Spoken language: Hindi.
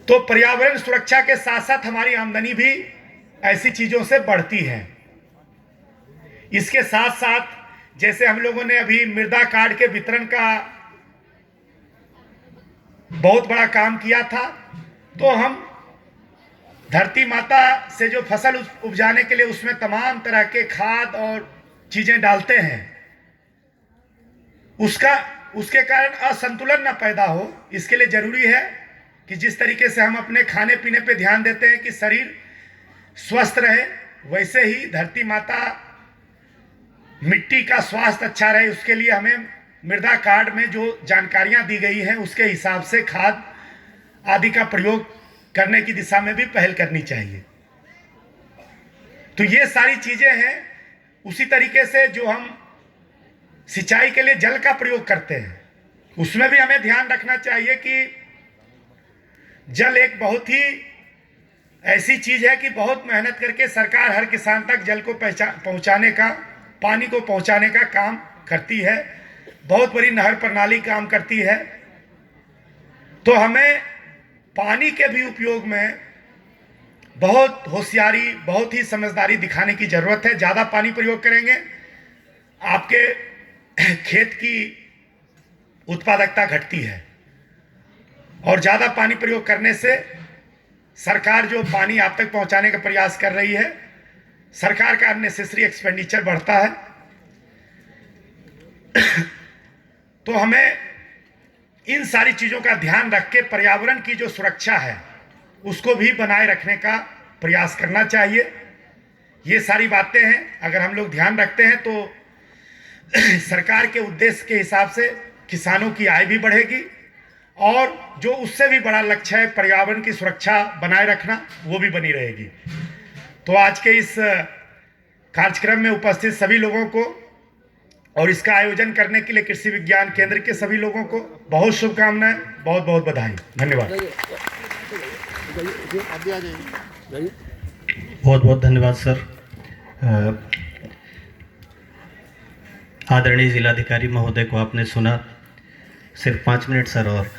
तो पर्यावरण सुरक्षा के साथ साथ हमारी आमदनी भी ऐसी चीजों से बढ़ती है। इसके साथ साथ जैसे हम लोगों ने अभी मृदा कार्ड के वितरण का बहुत बड़ा काम किया था, तो हम धरती माता से जो फसल उपजाने के लिए उसमें तमाम तरह के खाद और चीजें डालते हैं, उसके कारण असंतुलन न पैदा हो। इसके लिए जरूरी है कि जिस तरीके से हम अपने खाने पीने पे ध्यान देते हैं कि शरीर स्वस्थ रहे, वैसे ही धरती माता मिट्टी का स्वास्थ्य अच्छा रहे, उसके लिए हमें मृदा कार्ड में जो जानकारियां दी गई हैं उसके हिसाब से खाद आदि का प्रयोग करने की दिशा में भी पहल करनी चाहिए। तो ये सारी चीजें हैं। उसी तरीके से जो हम सिंचाई के लिए जल का प्रयोग करते हैं, उसमें भी हमें ध्यान रखना चाहिए कि जल एक बहुत ही ऐसी चीज है कि बहुत मेहनत करके सरकार हर किसान तक जल को पहुंचाने का, पानी को पहुंचाने का काम करती है। बहुत बड़ी नहर प्रणाली काम करती है। तो हमें पानी के भी उपयोग में बहुत होशियारी, बहुत ही समझदारी दिखाने की जरूरत है। ज्यादा पानी प्रयोग करेंगे, आपके खेत की उत्पादकता घटती है, और ज्यादा पानी प्रयोग करने से सरकार जो पानी आप तक पहुंचाने का प्रयास कर रही है, सरकार का अननेसेसरी एक्सपेंडिचर बढ़ता है। तो हमें इन सारी चीजों का ध्यान रख के पर्यावरण की जो सुरक्षा है उसको भी बनाए रखने का प्रयास करना चाहिए। ये सारी बातें हैं, अगर हम लोग ध्यान रखते हैं तो सरकार के उद्देश्य के हिसाब से किसानों की आय भी बढ़ेगी, और जो उससे भी बड़ा लक्ष्य है पर्यावरण की सुरक्षा बनाए रखना, वो भी बनी रहेगी। तो आज के इस कार्यक्रम में उपस्थित सभी लोगों को और इसका आयोजन करने के लिए कृषि विज्ञान केंद्र के सभी लोगों को बहुत शुभकामनाएं, बहुत बहुत बधाई, धन्यवाद। बहुत बहुत धन्यवाद सर। आदरणीय जिलाधिकारी महोदय को आपने सुना। सिर्फ 5 मिनट सर और